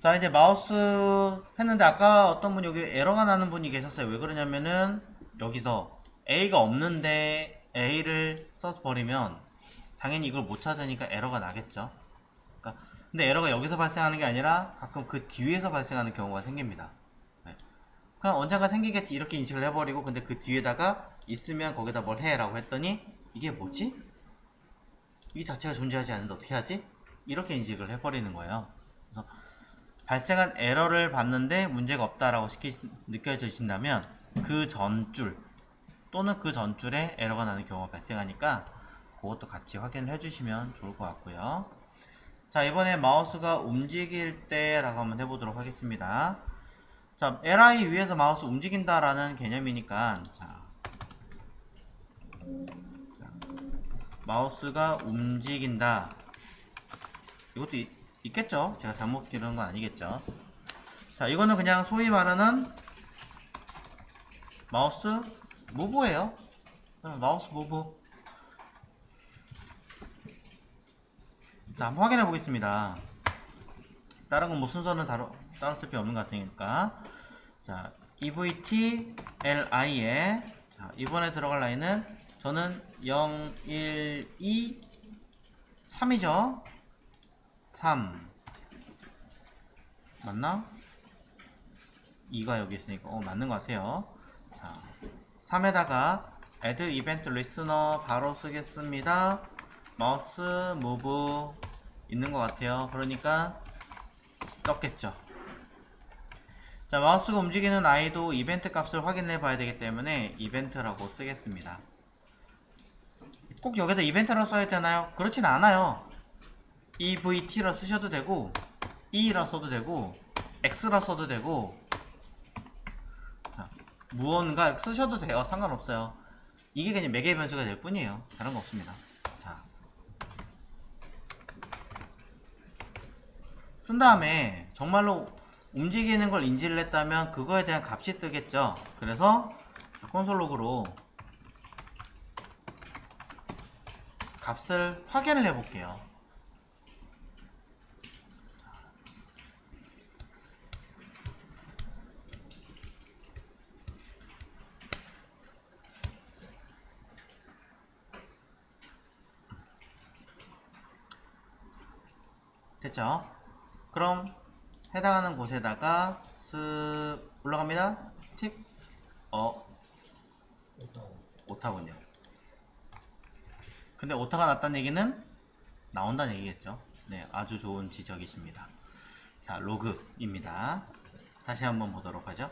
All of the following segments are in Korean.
자, 이제 마우스 했는데 아까 어떤 분이 여기 에러가 나는 분이 계셨어요. 왜 그러냐면은 여기서 A가 없는데 A를 써서 버리면 당연히 이걸 못 찾으니까 에러가 나겠죠. 그러니까 근데 에러가 여기서 발생하는 게 아니라 가끔 그 뒤에서 발생하는 경우가 생깁니다. 네. 그냥 언젠가 생기겠지 이렇게 인식을 해버리고, 근데 그 뒤에다가 있으면 거기다 뭘 해 라고 했더니 이게 뭐지? 이 자체가 존재하지 않는데 어떻게 하지? 이렇게 인식을 해버리는 거예요. 그래서 발생한 에러를 봤는데 문제가 없다라고 느껴지신다면 그 전줄 또는 그 전줄에 에러가 나는 경우가 발생하니까 그것도 같이 확인을 해주시면 좋을 것 같고요. 자, 이번에 마우스가 움직일 때라고 한번 해보도록 하겠습니다. 자, li 위에서 마우스 움직인다라는 개념이니까, 자, 마우스가 움직인다. 이것도 있겠죠? 제가 잘못 기르는 건 아니겠죠? 자, 이거는 그냥 소위 말하는 마우스 무브예요. 마우스 무브. 자, 한번 확인해 보겠습니다. 다른 건 뭐 순서는 따로 쓸 필요 없는 것 같으니까. 자, EVT LI에, 자, 이번에 들어갈 라인은 저는 0, 1, 2, 3이죠. 3 맞나? 2가 여기 있으니까 맞는 것 같아요. 자, 3에다가 add event listener 바로 쓰겠습니다. 마우스 move 있는 것 같아요. 그러니까 떴겠죠. 자, 마우스가 움직이는 i도 이벤트 값을 확인해 봐야 되기 때문에 이벤트라고 쓰겠습니다. 꼭 여기다 이벤트라 써야 되나요? 그렇진 않아요. evt라 쓰셔도 되고 e라 써도 되고 x라 써도 되고, 자, 무언가 이렇게 쓰셔도 돼요. 상관없어요. 이게 그냥 매개 변수가 될 뿐이에요. 다른 거 없습니다. 자, 쓴 다음에 정말로 움직이는 걸 인지를 했다면 그거에 대한 값이 뜨겠죠. 그래서 콘솔 로그로 값을 확인을 해 볼게요. 됐죠? 그럼 해당하는 곳에다가 쓱 올라갑니다. 틱. 오타군요. 근데 오타가 났다는 얘기는 나온다는 얘기겠죠. 네, 아주 좋은 지적이십니다. 자, 로그입니다. 다시 한번 보도록 하죠.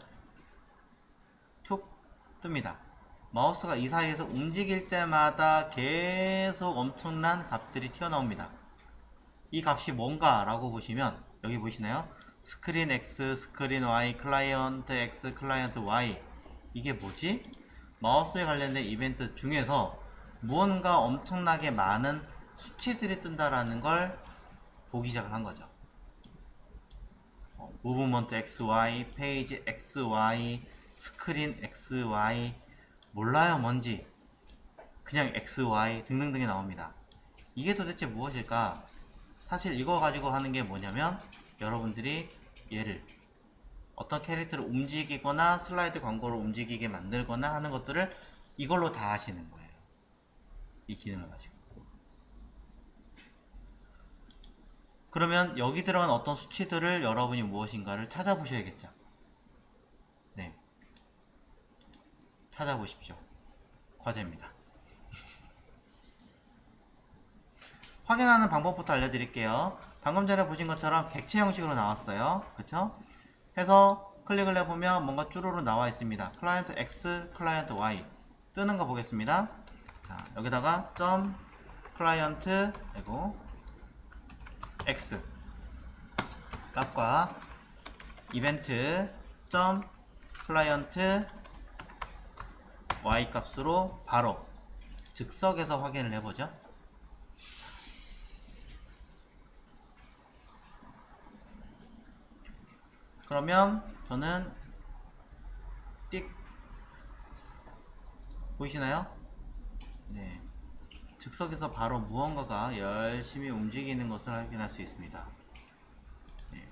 툭 뜹니다. 마우스가 이 사이에서 움직일 때마다 계속 엄청난 값들이 튀어나옵니다. 이 값이 뭔가 라고 보시면 여기 보이시나요? 스크린 X, 스크린 Y, 클라이언트 X, 클라이언트 Y. 이게 뭐지? 마우스에 관련된 이벤트 중에서 무언가 엄청나게 많은 수치들이 뜬다라는 걸 보기 시작을 한 거죠. 무브먼트 XY, 페이지 XY, 스크린 XY, 몰라요 뭔지. 그냥 XY 등등등이 나옵니다. 이게 도대체 무엇일까? 사실 이거 가지고 하는 게 뭐냐면, 여러분들이 얘를 어떤 캐릭터를 움직이거나 슬라이드 광고를 움직이게 만들거나 하는 것들을 이걸로 다 하시는 거예요. 이 기능을 가지고. 그러면 여기 들어간 어떤 수치들을 여러분이 무엇인가를 찾아보셔야겠죠. 네, 찾아보십시오. 과제입니다. 확인하는 방법부터 알려드릴게요. 방금 전에 보신 것처럼 객체 형식으로 나왔어요. 그쵸? 해서 클릭을 해보면 뭔가 쭈루루 나와 있습니다. 클라이언트 X, 클라이언트 Y 뜨는 거 보겠습니다. 자, 여기다가 점 클라이언트 그리고 X 값과 이벤트 점 클라이언트 Y 값으로 바로 즉석에서 확인을 해보죠. 그러면 저는 띡 보이시나요? 네, 즉석에서 바로 무언가가 열심히 움직이는 것을 확인할 수 있습니다. 네.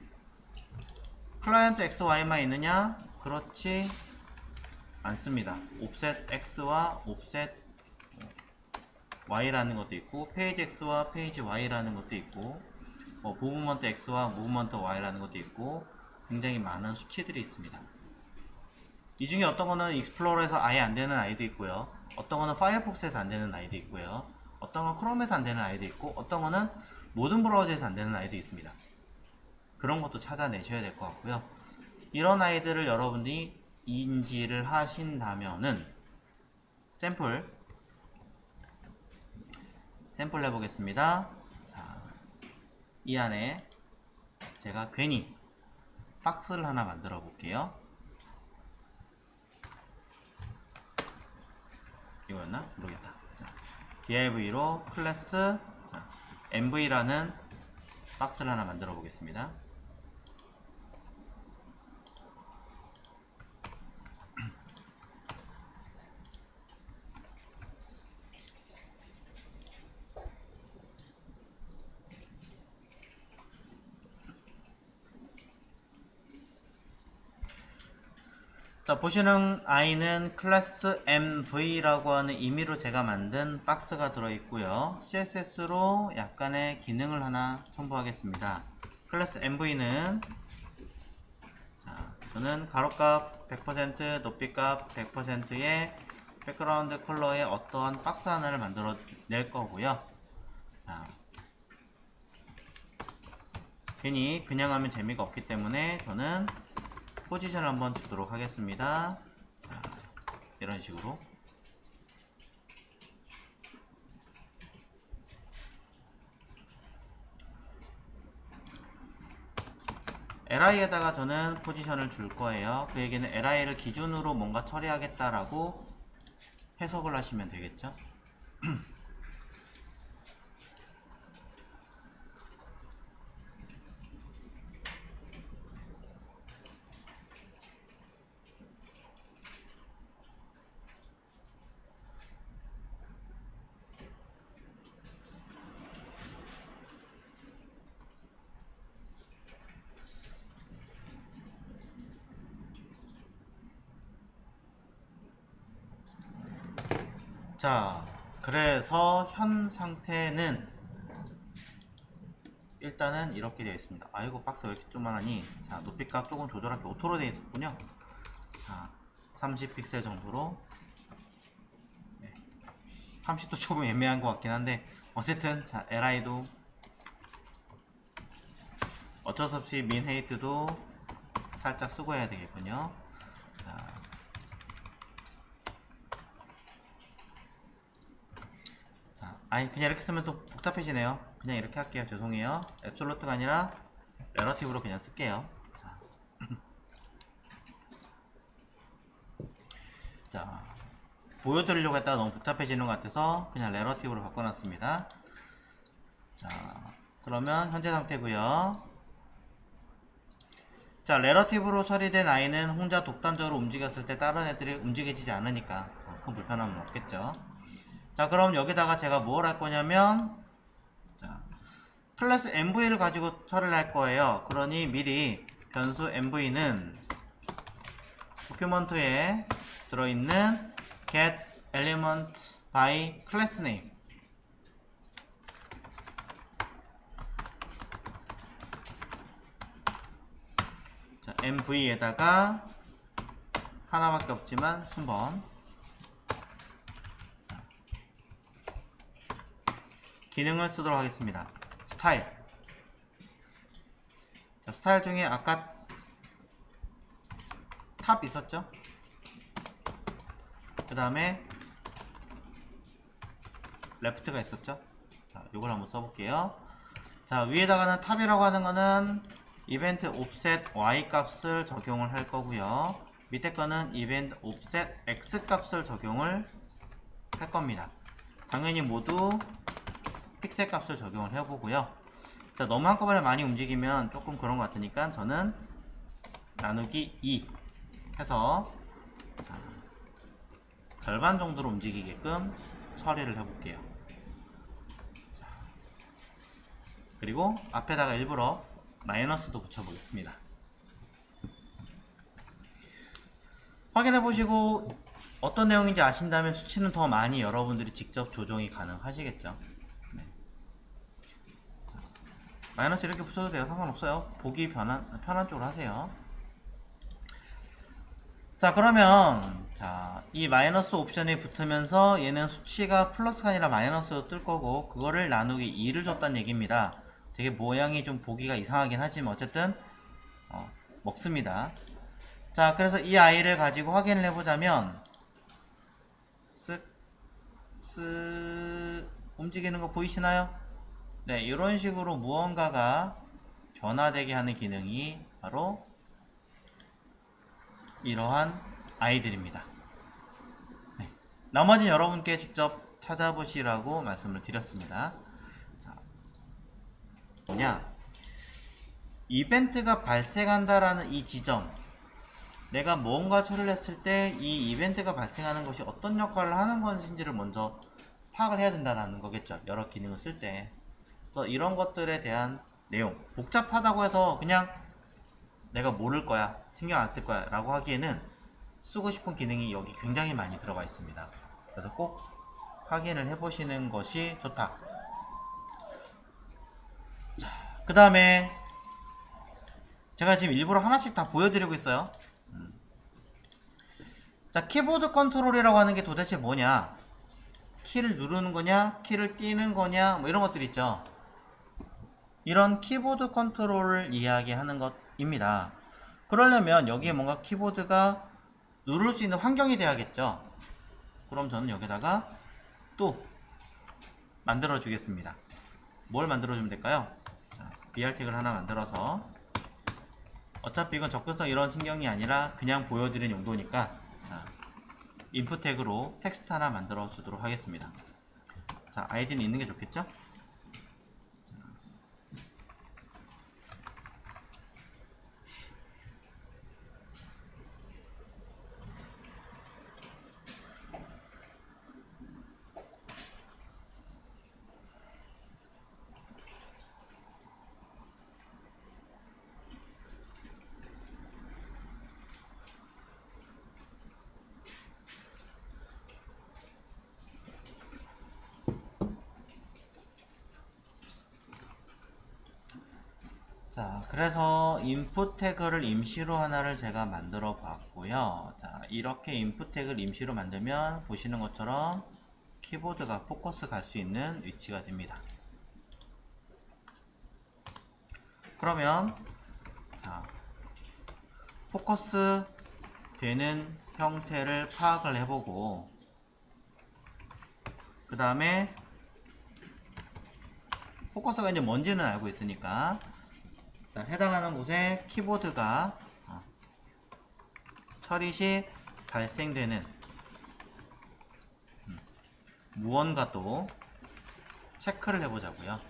클라이언트 XY만 있느냐? 그렇지 않습니다. 옵셋 X와 옵셋 Y라는 것도 있고, 페이지 X와 페이지 Y라는 것도 있고, 무브먼트 X와 무브먼트 Y라는 것도 있고, 굉장히 많은 수치들이 있습니다. 이 중에 어떤 거는 익스플로러에서 아예 안 되는 아이도 있고요. 어떤 거는 파이어폭스에서 안 되는 아이도 있고요. 어떤 건 크롬에서 안 되는 아이도 있고, 어떤 거는 모든 브라우저에서 안 되는 아이도 있습니다. 그런 것도 찾아내셔야 될 것 같고요. 이런 아이들을 여러분들이 인지를 하신다면은 샘플 해보겠습니다. 자, 이 안에 제가 괜히 박스를 하나 만들어 볼게요. 이거였나? 모르겠다. 자, div로 클래스 mv라는 박스를 하나 만들어 보겠습니다. 자, 보시는 i는 클래스 mv라고 하는 임의로 제가 만든 박스가 들어있고요. css로 약간의 기능을 하나 첨부하겠습니다. 클래스 mv는 저는 가로값 100%, 높이값 100%의 백그라운드 컬러의 어떠한 박스 하나를 만들어 낼 거고요. 자, 괜히 그냥 하면 재미가 없기 때문에 저는 포지션을 한번 주도록 하겠습니다. 자, 이런 식으로. li에다가 저는 포지션을 줄 거예요. 그 얘기는 li를 기준으로 뭔가 처리하겠다라고 해석을 하시면 되겠죠. 자, 그래서 현 상태는 일단은 이렇게 되어 있습니다. 아이고, 박스 왜 이렇게 조그만하니? 자, 높이값 조금 조절하기 오토로 되어 있었군요. 자, 30픽셀 정도로. 네. 30도 조금 애매한 것 같긴 한데, 어쨌든, 자, li도 어쩔 수 없이 민 헤이트도 살짝 쓰고 해야 되겠군요. 자, 아니, 그냥 이렇게 쓰면 또 복잡해지네요. 그냥 이렇게 할게요. 죄송해요. 앱솔루트가 아니라 레러티브로 그냥 쓸게요. 자, 보여드리려고 했다가 너무 복잡해지는 것 같아서 그냥 레러티브로 바꿔놨습니다. 자, 그러면 현재 상태고요. 자, 레러티브로 처리된 i는 혼자 독단적으로 움직였을 때 다른 애들이 움직여지지 않으니까 큰 불편함은 없겠죠. 자, 그럼 여기다가 제가 뭘 할 거냐면, 자, 클래스 mv를 가지고 처리를 할 거예요. 그러니 미리 변수 mv는 도큐먼트에 들어있는 get element by class name, 자, mv에다가 하나밖에 없지만 순번 기능을 쓰도록 하겠습니다. 스타일. 자, 스타일 중에 아까 탑 있었죠? 그 다음에 레프트가 있었죠? 자, 요걸 한번 써볼게요. 자, 위에다가는 탑이라고 하는 거는 이벤트 옵셋 y 값을 적용을 할 거고요. 밑에 거는 이벤트 옵셋 x 값을 적용을 할 겁니다. 당연히 모두 픽셀 값을 적용을 해보고요. 자, 너무 한꺼번에 많이 움직이면 조금 그런 것 같으니까 저는 나누기 2 해서 자, 절반 정도로 움직이게끔 처리를 해볼게요. 자, 그리고 앞에다가 일부러 마이너스도 붙여보겠습니다. 확인해 보시고 어떤 내용인지 아신다면 수치는 더 많이 여러분들이 직접 조정이 가능하시겠죠. 네. 마이너스 이렇게 붙여도 돼요. 상관없어요. 보기 편한 쪽으로 하세요. 자, 그러면 이 마이너스 옵션이 붙으면서 얘는 수치가 플러스가 아니라 마이너스로 뜰 거고, 그거를 나누기 2를 줬다는 얘기입니다. 되게 모양이 좀 보기가 이상하긴 하지만 어쨌든 먹습니다. 자, 그래서 이 아이를 가지고 확인을 해보자면 쓱 움직이는 거 보이시나요? 네, 이런 식으로 무언가가 변화되게 하는 기능이 바로 이러한 아이들입니다. 네, 나머지는 여러분께 직접 찾아보시라고 말씀을 드렸습니다. 자, 뭐냐, 이벤트가 발생한다라는 이 지점, 내가 무언가 처리를 했을 때 이 이벤트가 발생하는 것이 어떤 역할을 하는 것인지를 먼저 파악을 해야 된다는 거겠죠. 여러 기능을 쓸 때. 그래서 이런 것들에 대한 내용, 복잡하다고 해서 그냥 내가 모를 거야, 신경 안 쓸 거야 라고 하기에는 쓰고 싶은 기능이 여기 굉장히 많이 들어가 있습니다. 그래서 꼭 확인을 해 보시는 것이 좋다. 자, 그 다음에 제가 지금 일부러 하나씩 다 보여드리고 있어요. 자, 키보드 컨트롤이라고 하는 게 도대체 뭐냐, 키를 누르는 거냐, 키를 띄는 거냐, 뭐 이런 것들 있죠. 이런 키보드 컨트롤을 이야기하는 것입니다. 그러려면 여기에 뭔가 키보드가 누를 수 있는 환경이 돼야겠죠. 그럼 저는 여기다가 또 만들어 주겠습니다. 뭘 만들어 주면 될까요? 자, BR 태그를 하나 만들어서, 어차피 이건 접근성 이런 신경이 아니라 그냥 보여드리는 용도니까, 자, 인풋 태그로 텍스트 하나 만들어 주도록 하겠습니다. 자, 아이디는 있는 게 좋겠죠? 자, 그래서 인풋 태그를 임시로 하나를 제가 만들어 봤고요. 자, 이렇게 인풋 태그를 임시로 만들면 보시는 것처럼 키보드가 포커스 갈 수 있는 위치가 됩니다. 그러면 자, 포커스 되는 형태를 파악을 해보고, 그 다음에 포커스가 이제 뭔지는 알고 있으니까, 자, 해당하는 곳에 키보드가 처리 시 발생되는 무언가 또 체크를 해보자고요.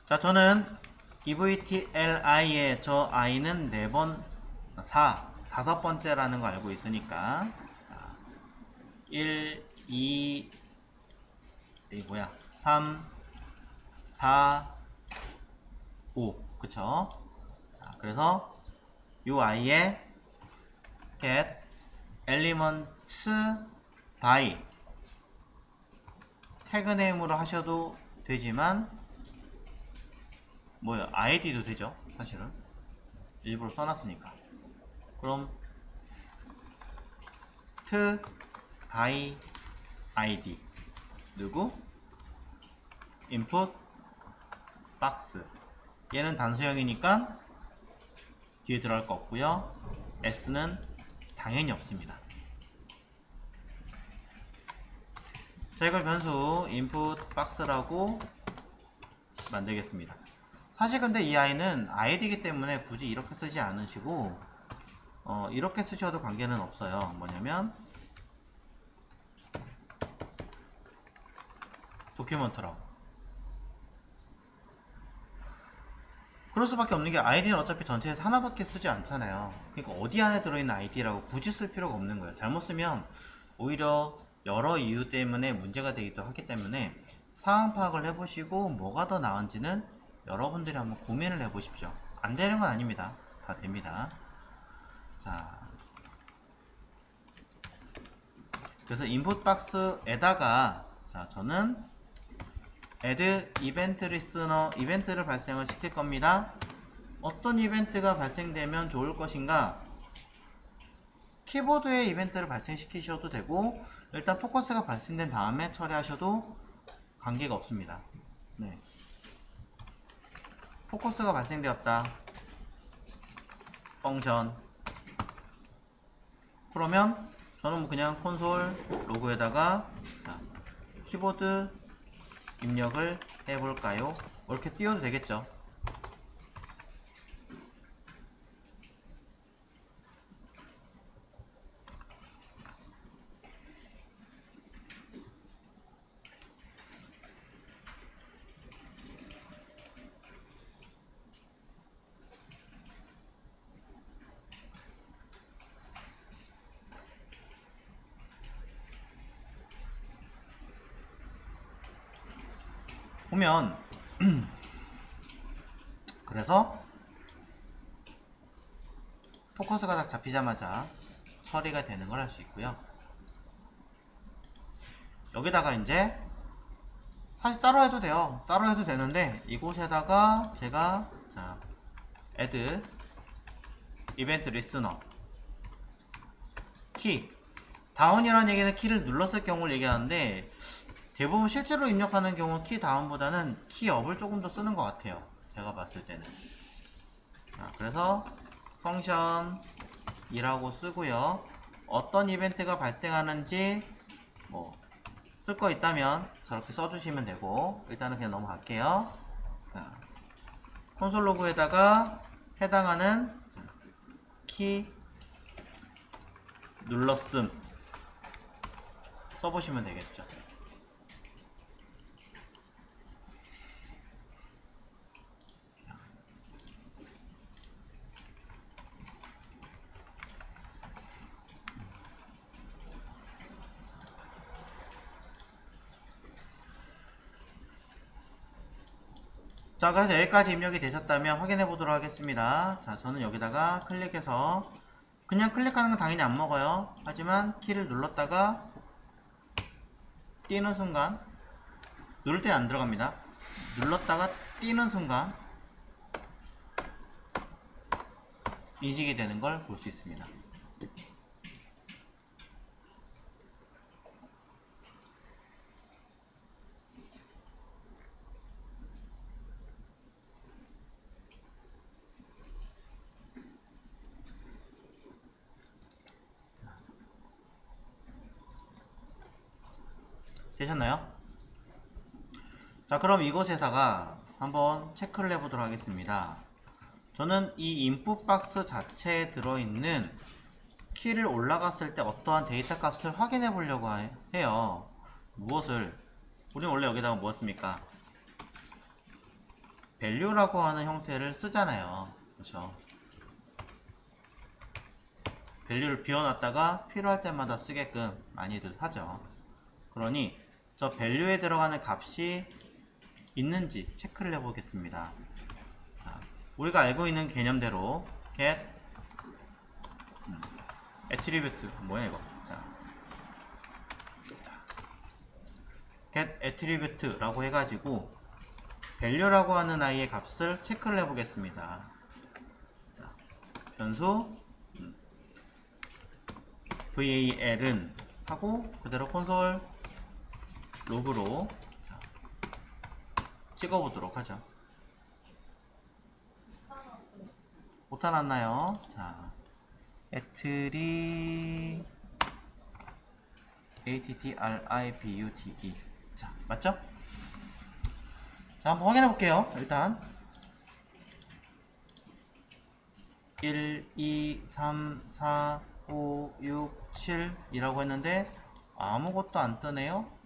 자, 저는 evtli에 저 i는 4번, 5번째라는 거 알고 있으니까, 자, 1, 2, 이 뭐야, 3, 4, 5, 그쵸? 자, 그래서 요 i에 get elements by 태그 네임으로 하셔도 되지만, 뭐야, id도 되죠. 사실은 일부러 써놨으니까. 그럼 t by id 누구 input box, 얘는 단수형이니까 뒤에 들어갈 거 없고요. s는 당연히 없습니다. 자, 이걸 변수 input box라고 만들겠습니다. 사실 근데 이 i는 id이기 때문에 굳이 이렇게 쓰지 않으시고 이렇게 쓰셔도 관계는 없어요. 뭐냐면 도큐먼트라고. 그럴 수밖에 없는 게 id는 어차피 전체에서 하나밖에 쓰지 않잖아요. 그러니까 어디 안에 들어있는 id라고 굳이 쓸 필요가 없는 거예요. 잘못 쓰면 오히려 여러 이유 때문에 문제가 되기도 하기 때문에 상황 파악을 해보시고 뭐가 더 나은지는 여러분들이 한번 고민을 해보십시오. 안 되는 건 아닙니다. 다 됩니다. 자, 그래서 인풋 박스에다가 자, 저는 add event listener 이벤트를 발생을 시킬 겁니다. 어떤 이벤트가 발생되면 좋을 것인가? 키보드에 이벤트를 발생시키셔도 되고 일단 포커스가 발생된 다음에 처리하셔도 관계가 없습니다. 네. 포커스가 발생되었다. 펑션. 그러면 저는 뭐 그냥 콘솔 로그에다가 자, 키보드 입력을 해볼까요? 이렇게 띄워도 되겠죠. 보면 그래서 포커스가 딱 잡히자마자 처리가 되는 걸 할 수 있고요. 여기다가 이제 사실 따로 해도 돼요. 따로 해도 되는데 이곳에다가 제가 자 add event listener 키 다운이라는 얘기는 키를 눌렀을 경우를 얘기하는데 대부분 실제로 입력하는 경우는 키 다운보다는 키 업을 조금 더 쓰는 것 같아요. 제가 봤을 때는. 자, 그래서 펑션 이라고 쓰고요. 어떤 이벤트가 발생하는지 뭐 쓸 거 있다면 저렇게 써주시면 되고 일단은 그냥 넘어갈게요. 자, 콘솔 로그에다가 해당하는 키 눌렀음 써보시면 되겠죠. 자, 그래서 여기까지 입력이 되셨다면 확인해 보도록 하겠습니다. 자, 저는 여기다가 클릭해서 그냥 클릭하는 건 당연히 안 먹어요. 하지만 키를 눌렀다가 띄는 순간 누를 때 안 들어갑니다. 눌렀다가 띄는 순간 인식이 되는 걸 볼 수 있습니다. 되셨나요? 자, 그럼 이곳에다가 한번 체크를 해보도록 하겠습니다. 저는 이 인풋 박스 자체에 들어있는 키를 올라갔을 때 어떠한 데이터 값을 확인해 보려고 해요. 무엇을? 우리는 원래 여기다가 뭐 씁니까? value라고 하는 형태를 쓰잖아요. 그렇죠? value를 비워놨다가 필요할 때마다 쓰게끔 많이들 하죠. 그러니 저 value에 들어가는 값이 있는지 체크를 해보겠습니다. 자, 우리가 알고 있는 개념대로 get attribute 뭐야 이거? 자, get attribute라고 해가지고 value라고 하는 아이의 값을 체크를 해보겠습니다. 자, 변수 val은 하고 그대로 콘솔 로그로 찍어보도록 하죠. 오타 났나요? 자, attribute 자, 맞죠? 자, 한번 확인해 볼게요. 일단 1, 2, 3, 4, 5, 6, 7 이라고 했는데 아무것도 안 뜨네요.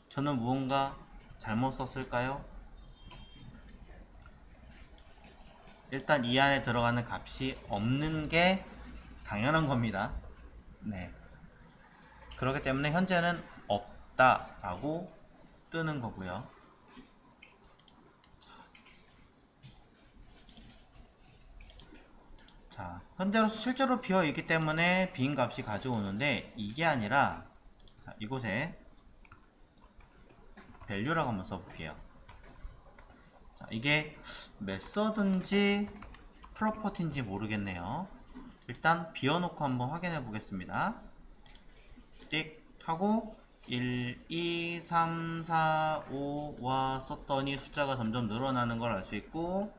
저는 무언가 잘못 썼을까요? 일단 이 안에 들어가는 값이 없는 게 당연한 겁니다. 네. 그렇기 때문에 현재는 없다 라고 뜨는 거고요. 자, 현재로서 실제로 비어 있기 때문에 빈 값이 가져오는데 이게 아니라 자, 이곳에 value라고 한번 써볼게요. 자, 이게 메서드인지 프로퍼티인지 모르겠네요. 일단 비워놓고 한번 확인해 보겠습니다. 띡 하고 1, 2, 3, 4, 5와 썼더니 숫자가 점점 늘어나는 걸 알 수 있고,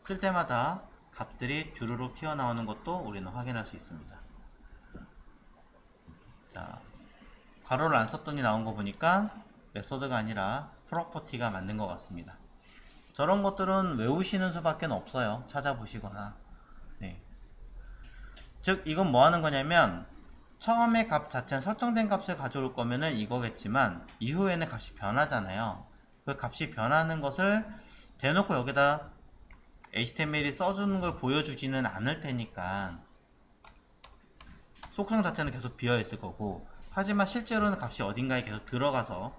쓸 때마다 값들이 주르륵 튀어나오는 것도 우리는 확인할 수 있습니다. 자, 괄호를 안 썼더니 나온 거 보니까 메서드가 아니라 프로퍼티가 맞는 것 같습니다. 저런 것들은 외우시는 수밖에 없어요. 찾아보시거나. 네. 즉 이건 뭐 하는 거냐면, 처음에 값 자체는 설정된 값을 가져올 거면은 이거겠지만 이후에는 값이 변하잖아요. 그 값이 변하는 것을 대놓고 여기다 HTML이 써주는 걸 보여주지는 않을 테니까 속성 자체는 계속 비어 있을 거고, 하지만 실제로는 값이 어딘가에 계속 들어가서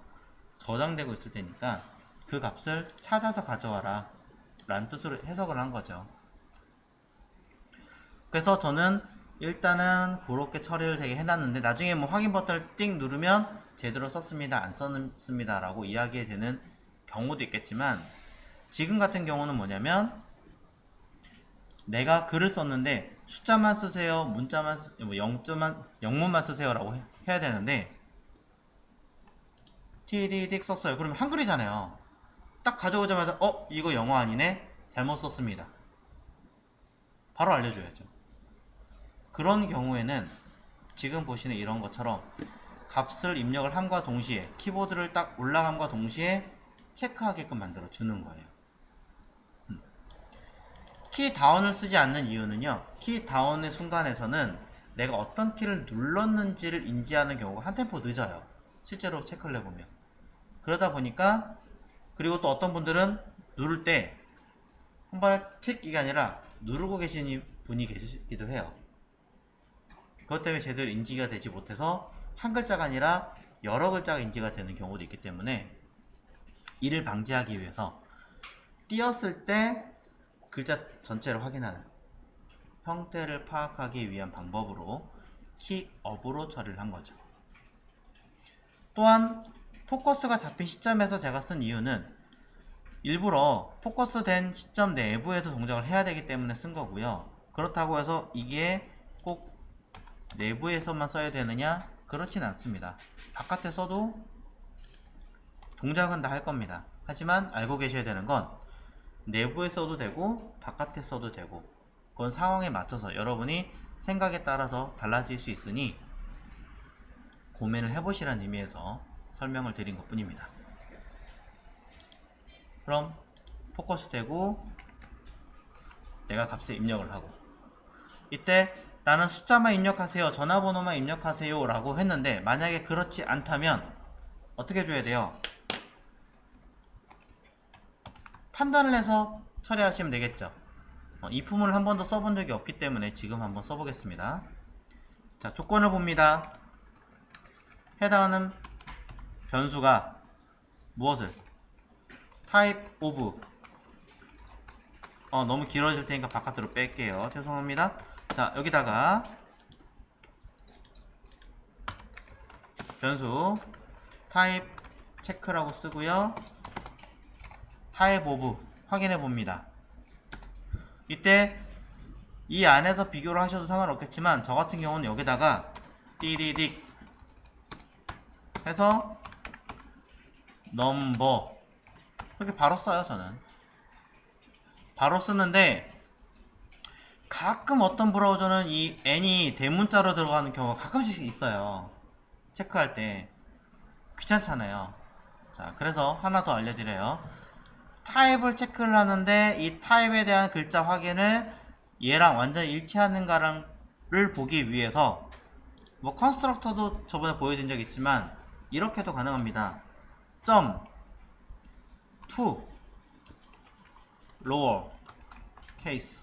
저장되고 있을 테니까 그 값을 찾아서 가져와라 라는 뜻으로 해석을 한 거죠. 그래서 저는 일단은 그렇게 처리를 되게 해놨는데, 나중에 뭐 확인 버튼을 띵 누르면 제대로 썼습니다 안 썼습니다 라고 이야기 되는 경우도 있겠지만, 지금 같은 경우는 뭐냐면 내가 글을 썼는데 숫자만 쓰세요, 문자만 뭐 영문만 쓰세요 라고 해야 되는데 TDD 썼어요. 그러면 한글이잖아요. 딱 가져오자마자 이거 영어 아니네? 잘못 썼습니다. 바로 알려줘야죠. 그런 경우에는 지금 보시는 이런 것처럼 값을 입력을 함과 동시에 키보드를 딱 올라감과 동시에 체크하게끔 만들어 주는 거예요. 키 다운을 쓰지 않는 이유는요, 키 다운의 순간에서는 내가 어떤 키를 눌렀는지를 인지하는 경우가 한 템포 늦어요. 실제로 체크를 해보면. 그러다 보니까, 그리고 또 어떤 분들은 누를 때 한 번에 틱 이게 아니라 누르고 계시는 분이 계시기도 해요. 그것 때문에 제대로 인지가 되지 못해서 한 글자가 아니라 여러 글자가 인지가 되는 경우도 있기 때문에, 이를 방지하기 위해서 띄었을 때 글자 전체를 확인하는 형태를 파악하기 위한 방법으로 킥업으로 처리를 한 거죠. 또한 포커스가 잡힌 시점에서 제가 쓴 이유는 일부러 포커스 된 시점 내부에서 동작을 해야 되기 때문에 쓴 거고요. 그렇다고 해서 이게 꼭 내부에서만 써야 되느냐? 그렇진 않습니다. 바깥에 써도 동작은 다 할 겁니다. 하지만 알고 계셔야 되는 건 내부에 써도 되고 바깥에 써도 되고, 그건 상황에 맞춰서 여러분이 생각에 따라서 달라질 수 있으니 고민을 해보시라는 의미에서 설명을 드린 것 뿐입니다. 그럼 포커스 되고 내가 값을 입력을 하고, 이때 나는 숫자만 입력하세요, 전화번호만 입력하세요 라고 했는데, 만약에 그렇지 않다면 어떻게 해줘야 돼요? 판단을 해서 처리하시면 되겠죠. 이 품을 한 번도 써본 적이 없기 때문에 지금 한번 써보겠습니다. 자, 조건을 봅니다. 해당하는 변수가 무엇을? type of. 너무 길어질 테니까 바깥으로 뺄게요. 죄송합니다. 자, 여기다가 변수 type 체크라고 쓰고요. type of 확인해 봅니다. 이때 이 안에서 비교를 하셔도 상관없겠지만, 저 같은 경우는 여기다가 띠리딕 해서 넘버 이렇게 바로 써요. 저는 바로 쓰는데, 가끔 어떤 브라우저는 이 n이 대문자로 들어가는 경우가 가끔씩 있어요. 체크할 때 귀찮잖아요. 자, 그래서 하나 더 알려드려요. 타입을 체크를 하는데 이 타입에 대한 글자 확인을 얘랑 완전히 일치하는가를 보기 위해서, 뭐 컨스트럭터도 저번에 보여드린 적 있지만 이렇게도 가능합니다. 점 to lower case.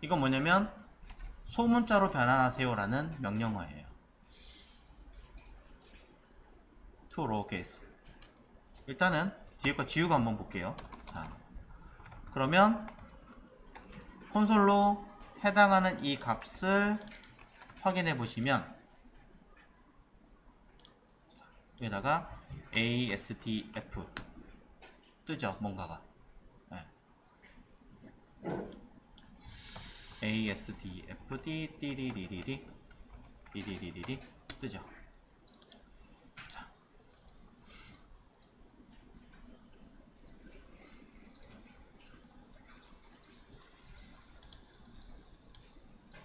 이건 뭐냐면 소문자로 변환하세요 라는 명령어예요. to lower case. 일단은 뒤에 거 지우고 한번 볼게요. 자, 그러면 콘솔로 해당하는 이 값을 확인해 보시면 여기다가 ASDF 뜨죠, 뭔가가. 네. ASDF 띠리리리리 띠리리리리 뜨죠. 자.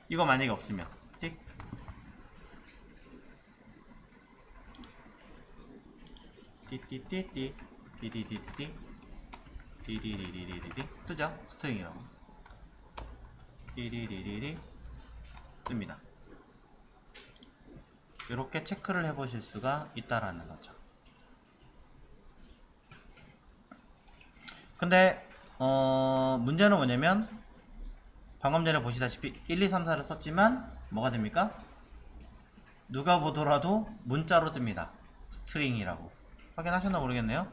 이거 만약에 없으면 띡 띠띠띠띠 띠디디디디 띠리리리리리 뜨죠? 스트링이라고. 띠리리리리 뜹니다. 이렇게 체크를 해보실 수가 있다라는 거죠. 근데 문제는 뭐냐면 방금 전에 보시다시피 1, 2, 3, 4를 썼지만 뭐가 됩니까? 누가 보더라도 문자로 뜹니다. 스트링이라고. 확인하셨나 모르겠네요.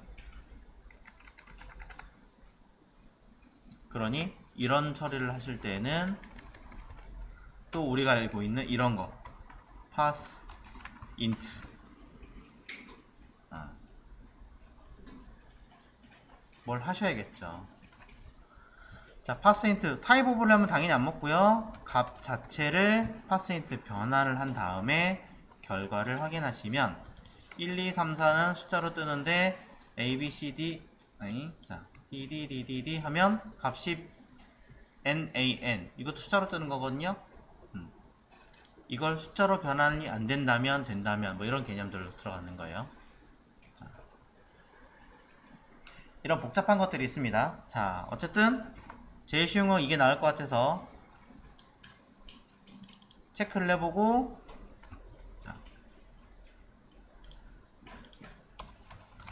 그러니 이런 처리를 하실 때에는 또 우리가 알고 있는 이런 거 pass int 뭘 하셔야겠죠. 자, pass int 타입 오버를 하면 당연히 안 먹고요. 값 자체를 pass int 변환을 한 다음에 결과를 확인하시면 1, 2, 3, 4는 숫자로 뜨는데 A, B, C, D 아니 자 DDDD 하면 값이 NAN 이것도 숫자로 뜨는 거거든요. 이걸 숫자로 변환이 안 된다면 된다면 뭐 이런 개념들로 들어가는 거예요. 자, 이런 복잡한 것들이 있습니다. 자, 어쨌든 제일 쉬운 건 이게 나을 것 같아서 체크를 해보고 자,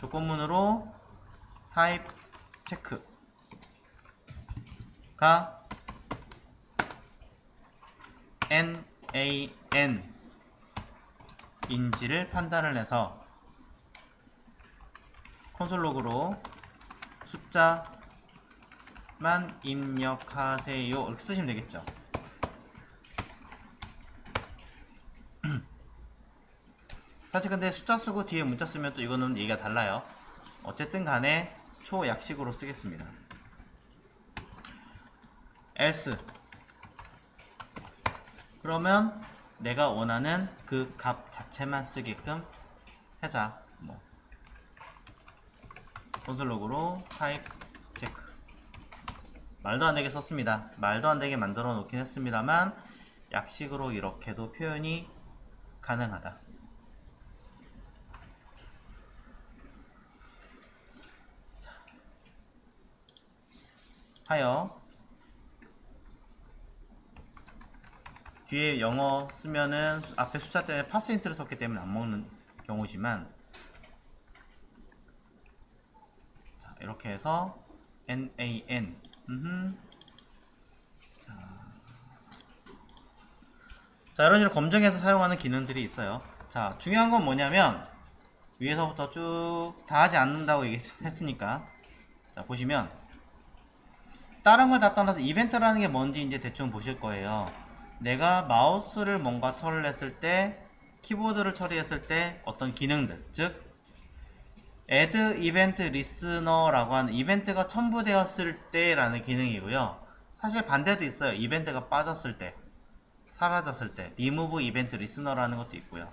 조건문으로 타입 체크가 NAN 인지를 판단을 해서 콘솔 로그로 숫자만 입력하세요 이렇게 쓰시면 되겠죠. 사실 근데 숫자 쓰고 뒤에 문자 쓰면 또 이거는 얘기가 달라요. 어쨌든 간에 초약식으로 쓰겠습니다. else 그러면 내가 원하는 그 값 자체만 쓰게끔 하자. 뭐 콘솔 로그로 타입 체크 말도 안 되게 썼습니다. 말도 안 되게 만들어 놓긴 했습니다만 약식으로 이렇게도 표현이 가능하다. 자, 하여 뒤에 영어 쓰면은 앞에 숫자 때문에 파스인트를 썼기 때문에 안 먹는 경우지만 자, 이렇게 해서 NAN 자, 이런 식으로 검증해서 사용하는 기능들이 있어요. 자, 중요한 건 뭐냐면 위에서부터 쭉 다 하지 않는다고 얘기했으니까 자, 보시면 다른 걸 다 떠나서 이벤트라는 게 뭔지 이제 대충 보실 거예요. 내가 마우스를 뭔가 처리를 했을 때 키보드를 처리했을 때 어떤 기능들 즉 add event listener라고 하는 이벤트가 첨부되었을 때 라는 기능이고요. 사실 반대도 있어요. 이벤트가 빠졌을 때 사라졌을 때 remove event listener라는 것도 있고요.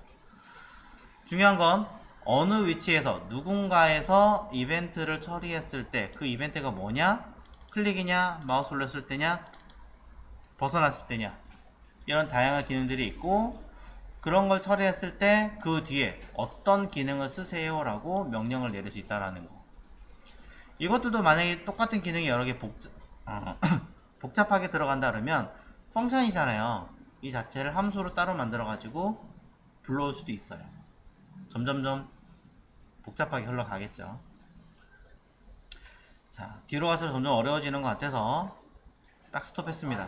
중요한 건 어느 위치에서 누군가에서 이벤트를 처리했을 때 그 이벤트가 뭐냐 클릭이냐 마우스 올렸을 때냐 벗어났을 때냐 이런 다양한 기능들이 있고 그런 걸 처리했을 때 그 뒤에 어떤 기능을 쓰세요 라고 명령을 내릴 수 있다는 거. 이것들도 만약에 똑같은 기능이 여러 개 복잡하게 들어간다 그러면 펑션이잖아요. 이 자체를 함수로 따로 만들어 가지고 불러올 수도 있어요. 점점점 복잡하게 흘러가겠죠. 자, 뒤로 가서 점점 어려워지는 것 같아서 딱 스톱했습니다.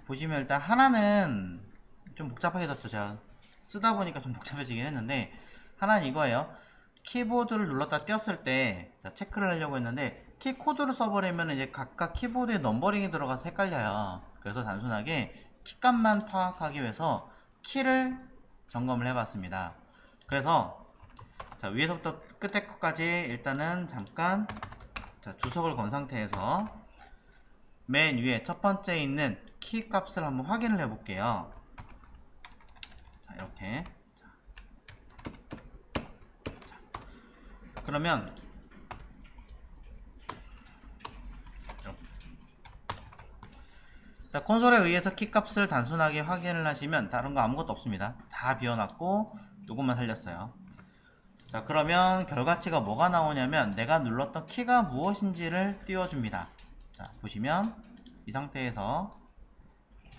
보시면 일단 하나는 좀 복잡하게 졌죠. 제가 쓰다 보니까 좀 복잡해지긴 했는데 하나는 이거예요. 키보드를 눌렀다 띄었을 때 체크를 하려고 했는데 키 코드를 써버리면 이제 각각 키보드에 넘버링이 들어가서 헷갈려요. 그래서 단순하게 키값만 파악하기 위해서 키를 점검을 해봤습니다. 그래서 자, 위에서부터 끝에 것까지 일단은 잠깐 자, 주석을 건 상태에서 맨 위에 첫 번째 있는 키 값을 한번 확인을 해 볼게요. 자, 이렇게 그러면 자, 콘솔에 의해서 키값을 단순하게 확인을 하시면 다른 거 아무것도 없습니다. 다 비워놨고 요것만 살렸어요. 자, 그러면 결과치가 뭐가 나오냐면 내가 눌렀던 키가 무엇인지를 띄워줍니다. 자, 보시면 이 상태에서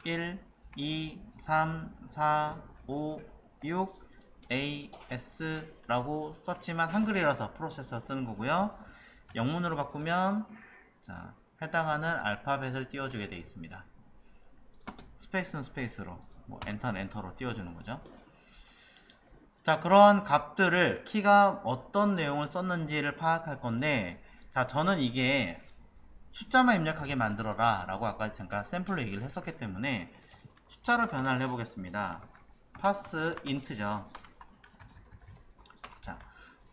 1, 2, 3, 4, 5, 6 AS 라고 썼지만 한글이라서 프로세서 쓰는 거고요. 영문으로 바꾸면 자, 해당하는 알파벳을 띄워주게 되어 있습니다. 스페이스는 스페이스로, 뭐 엔터는 엔터로 띄워주는 거죠. 자, 그런 값들을 키가 어떤 내용을 썼는지를 파악할 건데, 자, 저는 이게 숫자만 입력하게 만들어라 라고 아까 잠깐 샘플로 얘기를 했었기 때문에 숫자로 변화를 해보겠습니다. pass int죠. 자,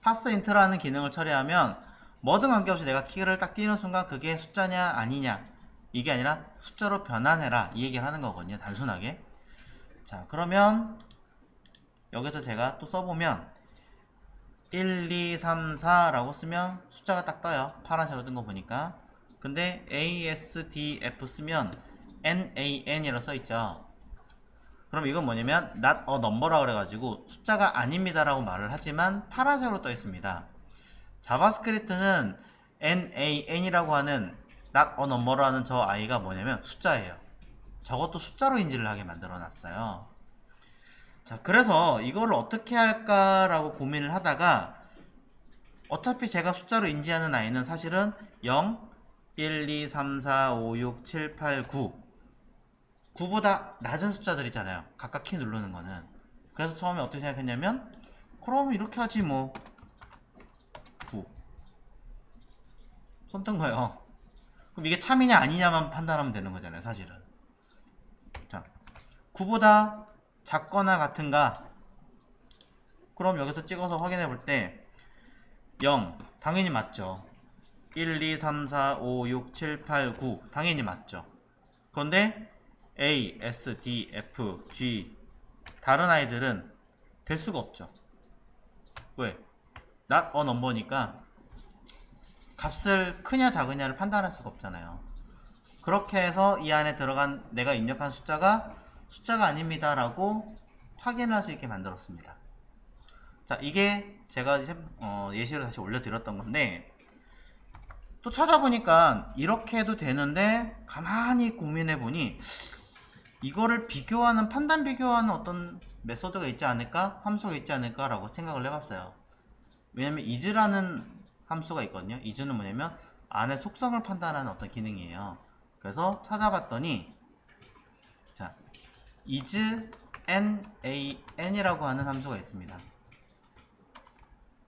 pass int라는 기능을 처리하면 뭐든 관계없이 내가 키를 딱 띄는 순간 그게 숫자냐 아니냐 이게 아니라 숫자로 변환해라 이 얘기를 하는 거거든요. 단순하게. 자, 그러면 여기서 제가 또 써보면 1, 2, 3, 4 라고 쓰면 숫자가 딱 떠요. 파란색으로 뜬 거 보니까. 근데 ASDF 쓰면 NAN이라고 써있죠. 그럼 이건 뭐냐면 not a number라 그래가지고 숫자가 아닙니다 라고 말을 하지만 파란색으로 떠 있습니다. 자바스크립트는 NAN이라고 하는 not a number라는 저 아이가 뭐냐면 숫자예요. 저것도 숫자로 인지를 하게 만들어 놨어요. 자, 그래서 이거를 어떻게 할까라고 고민을 하다가 어차피 제가 숫자로 인지하는 아이는 사실은 0, 1, 2, 3, 4, 5, 6, 7, 8, 9 9보다 낮은 숫자들이잖아요. 각각 키 누르는 거는. 그래서 처음에 어떻게 생각했냐면 그럼 이렇게 하지 뭐 9 썼던 거예요. 그럼 이게 참이냐 아니냐만 판단하면 되는 거잖아요. 사실은. 자, 9보다 작거나 같은가? 그럼 여기서 찍어서 확인해 볼 때 0 당연히 맞죠. 1, 2, 3, 4, 5, 6, 7, 8, 9 당연히 맞죠. 그런데 A, S, D, F, G 다른 아이들은 될 수가 없죠. 왜? not a number니까 값을 크냐 작으냐를 판단할 수가 없잖아요. 그렇게 해서 이 안에 들어간 내가 입력한 숫자가 아닙니다 라고 확인할 수 있게 만들었습니다. 자, 이게 제가 예시로 다시 올려드렸던 건데 또 찾아보니까 이렇게 해도 되는데 가만히 고민해보니 이거를 비교하는 판단 비교하는 어떤 메소드가 있지 않을까? 함수가 있지 않을까? 라고 생각을 해봤어요. 왜냐면 is라는 함수가 있거든요. is는 뭐냐면 안의 속성을 판단하는 어떤 기능이에요. 그래서 찾아봤더니 자, is nan이라고 하는 함수가 있습니다.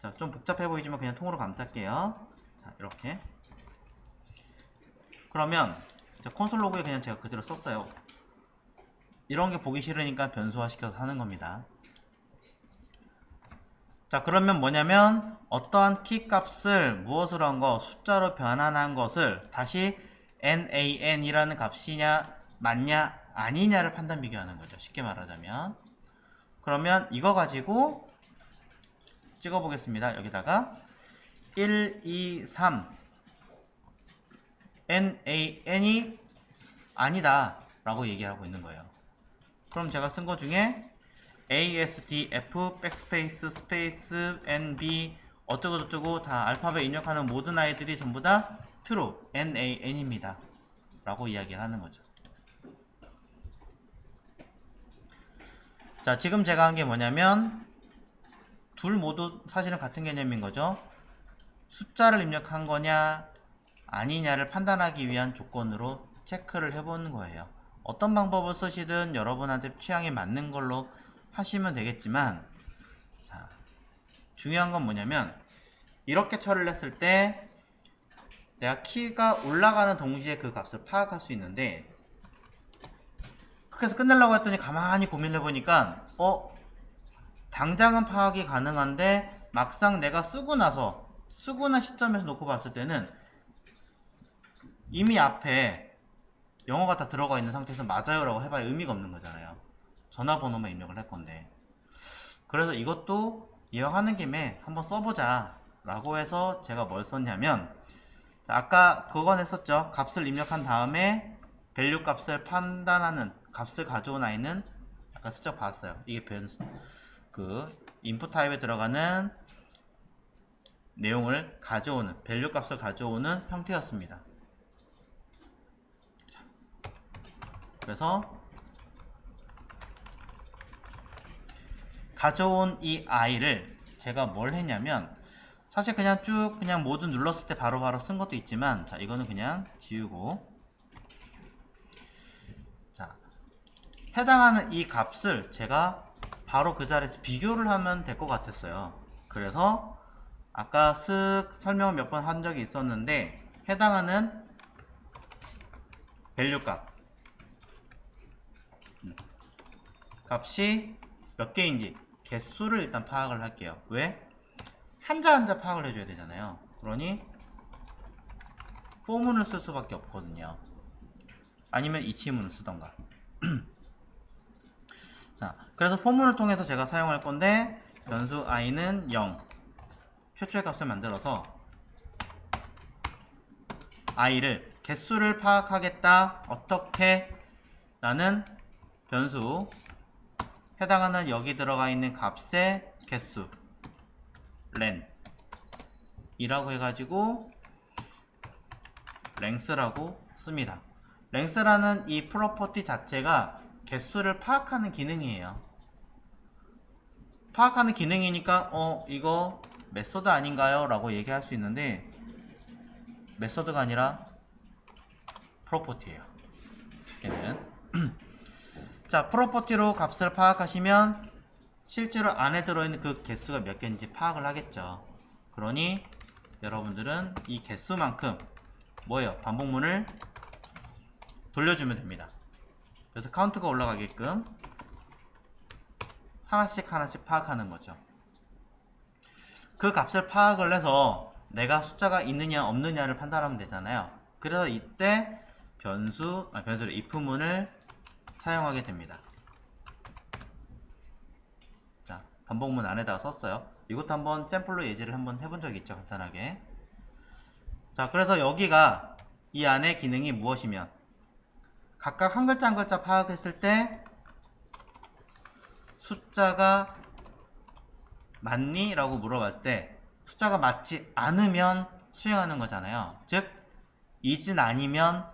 자, 좀 복잡해 보이지만 그냥 통으로 감쌀게요. 자, 이렇게 그러면 자, 콘솔 로그에 그냥 제가 그대로 썼어요. 이런 게 보기 싫으니까 변수화 시켜서 하는 겁니다. 자, 그러면 뭐냐면 어떠한 키 값을 무엇으로 한 거 숫자로 변환한 것을 다시 nan이라는 값이냐 맞냐 아니냐를 판단 비교하는 거죠. 쉽게 말하자면. 그러면 이거 가지고 찍어 보겠습니다. 여기다가 1, 2, 3 nan이 아니다 라고 얘기하고 있는 거예요. 그럼 제가 쓴 거 중에 ASDF 백스페이스 스페이스 NB 어쩌고저쩌고 다 알파벳 입력하는 모든 아이들이 전부 다 true nan입니다 라고 이야기를 하는 거죠. 자, 지금 제가 한 게 뭐냐면 둘 모두 사실은 같은 개념인 거죠. 숫자를 입력한 거냐 아니냐를 판단하기 위한 조건으로 체크를 해보는 거예요. 어떤 방법을 쓰시든 여러분한테 취향에 맞는 걸로 하시면 되겠지만 자, 중요한 건 뭐냐면 이렇게 처리를 했을 때 내가 키가 올라가는 동시에 그 값을 파악할 수 있는데, 그렇게 해서 끝내려고 했더니 가만히 고민을 해보니까 당장은 파악이 가능한데 막상 내가 쓰고 난 시점에서 놓고 봤을 때는 이미 앞에 영어가 다 들어가 있는 상태에서 맞아요 라고 해봐야 의미가 없는 거잖아요. 전화번호만 입력을 할 건데. 그래서 이것도 이왕하는 김에 한번 써보자 라고 해서 제가 뭘 썼냐면, 자, 아까 그건 했었죠. 값을 입력한 다음에 밸류 값을 판단하는 값을 가져온 아이는 아까 슬쩍 봤어요. 이게 변수, 그 인풋 타입에 들어가는 내용을 가져오는 밸류 값을 가져오는 형태였습니다. 그래서 가져온 이 i를 제가 뭘 했냐면, 사실 그냥 쭉 그냥 모두 눌렀을 때 바로바로 쓴 것도 있지만, 자, 이거는 그냥 지우고, 자, 해당하는 이 값을 제가 바로 그 자리에서 비교를 하면 될 것 같았어요. 그래서 아까 쓱 설명을 몇 번 한 적이 있었는데, 해당하는 밸류 값이 몇 개인지 개수를 일단 파악을 할게요. 왜? 한자 한자 파악을 해줘야 되잖아요. 그러니 포문을 쓸 수밖에 없거든요. 아니면 이치문을 쓰던가. 자, 그래서 포문을 통해서 제가 사용할 건데, 변수 i는 0, 최초의 값을 만들어서 i를 개수를 파악하겠다. 어떻게? 나는 변수 해당하는 여기 들어가 있는 값의 개수 len 이라고 해가지고 length라고 씁니다. length라는 이 프로퍼티 자체가 개수를 파악하는 기능이에요. 파악하는 기능이니까 이거 메소드 아닌가요? 라고 얘기할 수 있는데, 메소드가 아니라 프로퍼티예요. 얘는 자, 프로퍼티로 값을 파악하시면 실제로 안에 들어있는 그 개수가 몇 개인지 파악을 하겠죠. 그러니 여러분들은 이 개수만큼 뭐예요? 반복문을 돌려주면 됩니다. 그래서 카운트가 올라가게끔 하나씩 파악하는 거죠. 그 값을 파악을 해서 내가 숫자가 있느냐 없느냐를 판단하면 되잖아요. 그래서 이때 변수를 if문을 사용하게 됩니다. 자, 반복문 안에다가 썼어요. 이것도 한번 샘플로 예제를 한번 해본 적이 있죠, 간단하게. 자, 그래서 여기가 이 안에 기능이 무엇이면, 각각 한 글자 한 글자 파악했을 때 숫자가 맞니? 라고 물어볼 때 숫자가 맞지 않으면 수행하는 거잖아요. 즉 is는 아니면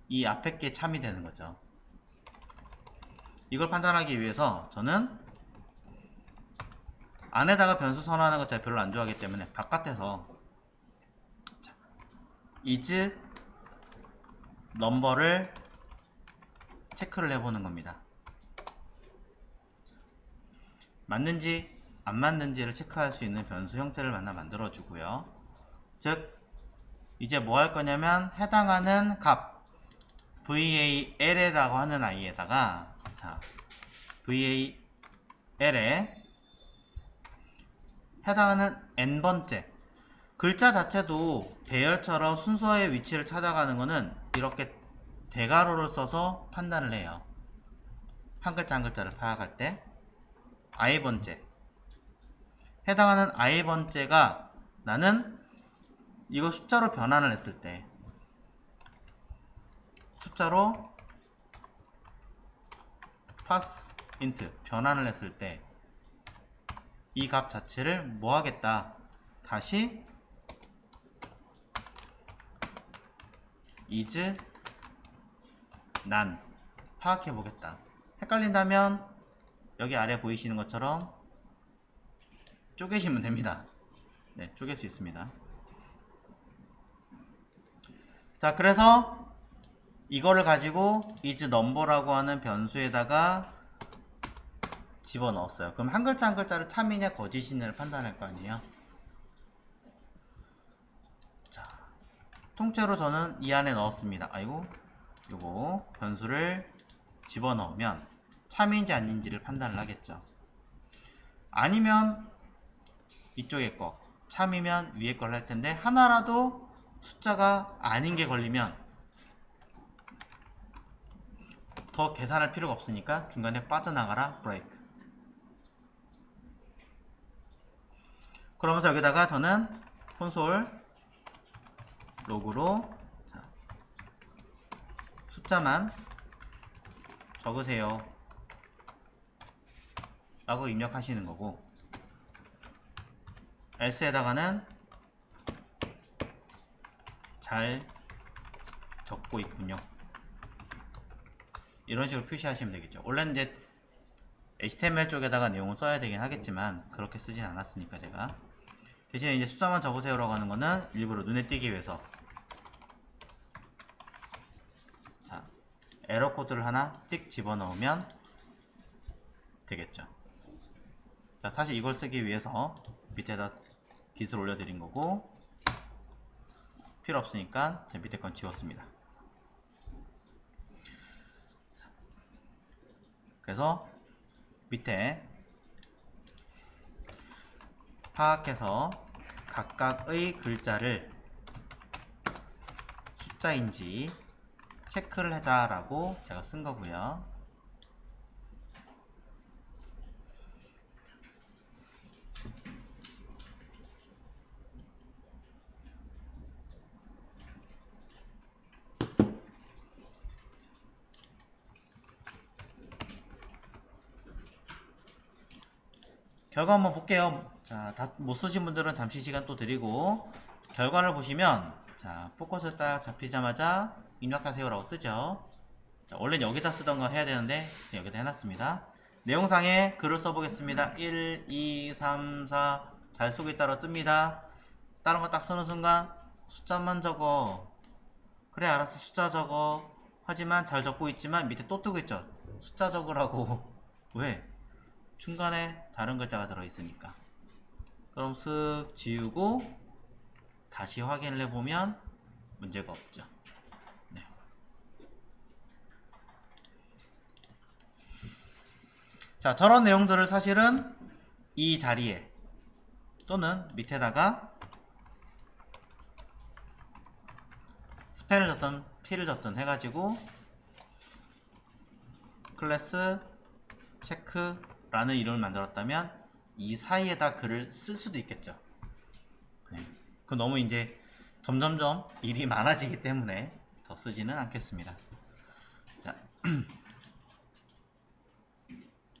이 앞에 게 참이 되는 거죠. 이걸 판단하기 위해서 저는 안에다가 변수 선언하는 거 제가 별로 안 좋아하기 때문에 바깥에서 is number를 체크를 해보는 겁니다. 맞는지 안 맞는지를 체크할 수 있는 변수 형태를 만들어 주고요. 즉 이제 뭐 할 거냐면, 해당하는 값 val라고 하는 아이에다가, 자, val에 해당하는 n번째, 글자 자체도 배열처럼 순서의 위치를 찾아가는 거는 이렇게 대괄호를 써서 판단을 해요. 한 글자 한 글자를 파악할 때 i번째, 해당하는 i번째가 나는 이거 숫자로 변환을 했을 때, 숫자로 pass int 변환을 했을 때 이 값 자체를 뭐 하겠다, 다시 is none 파악해 보겠다. 헷갈린다면 여기 아래 보이시는 것처럼 쪼개시면 됩니다. 네, 쪼갤 수 있습니다. 자, 그래서 이거를 가지고 is number라고 하는 변수에다가 집어넣었어요. 그럼 한 글자 한 글자를 참이냐 거짓이냐를 판단할 거 아니에요. 자, 통째로 저는 이 안에 넣었습니다. 아이고, 요거 변수를 집어넣으면 참인지 아닌지를 판단을 하겠죠. 아니면 이쪽에 거, 참이면 위에 걸 할 텐데 하나라도 숫자가 아닌 게 걸리면 더 계산할 필요가 없으니까 중간에 빠져나가라 브레이크. 그러면서 여기다가 저는 콘솔 로그로 자, 숫자만 적으세요 라고 입력하시는 거고, else에다가는 잘 적고 있군요 이런 식으로 표시하시면 되겠죠. 원래는 이제 HTML 쪽에다가 내용을 써야 되긴 하겠지만 그렇게 쓰진 않았으니까 제가 대신에 이제 숫자만 적으세요 라고 하는 거는 일부러 눈에 띄기 위해서 자, 에러 코드를 하나 띡 집어넣으면 되겠죠. 자, 사실 이걸 쓰기 위해서 밑에다 깃을 올려드린 거고, 필요 없으니까 제 밑에 건 지웠습니다. 그래서 밑에 파악해서 각각의 글자를 숫자인지 체크를 하자 라고 제가 쓴 거고요. 결과 한번 볼게요. 자, 다 못 쓰신 분들은 잠시 시간 또 드리고, 결과를 보시면 자, 포커스 딱 잡히자마자 입력하세요 라고 뜨죠. 자, 원래는 여기다 쓰던 거 해야 되는데 여기다 해놨습니다. 내용상에 글을 써보겠습니다. 1, 2, 3, 4 잘 쓰고 있다고 뜹니다. 다른 거 딱 쓰는 순간 숫자만 적어. 그래 알았어 숫자 적어. 하지만 잘 적고 있지만 밑에 또 뜨고 있죠. 숫자 적으라고. 왜? 중간에 다른 글자가 들어있으니까. 그럼 쓱 지우고 다시 확인을 해보면 문제가 없죠. 네. 자, 저런 내용들을 사실은 이 자리에 또는 밑에다가 스펜을 줬든 P를 줬든 해가지고 클래스 체크라는 이름을 만들었다면 이 사이에다 글을 쓸 수도 있겠죠. 네. 그럼 너무 이제 점점점 일이 많아지기 때문에 더 쓰지는 않겠습니다. 자,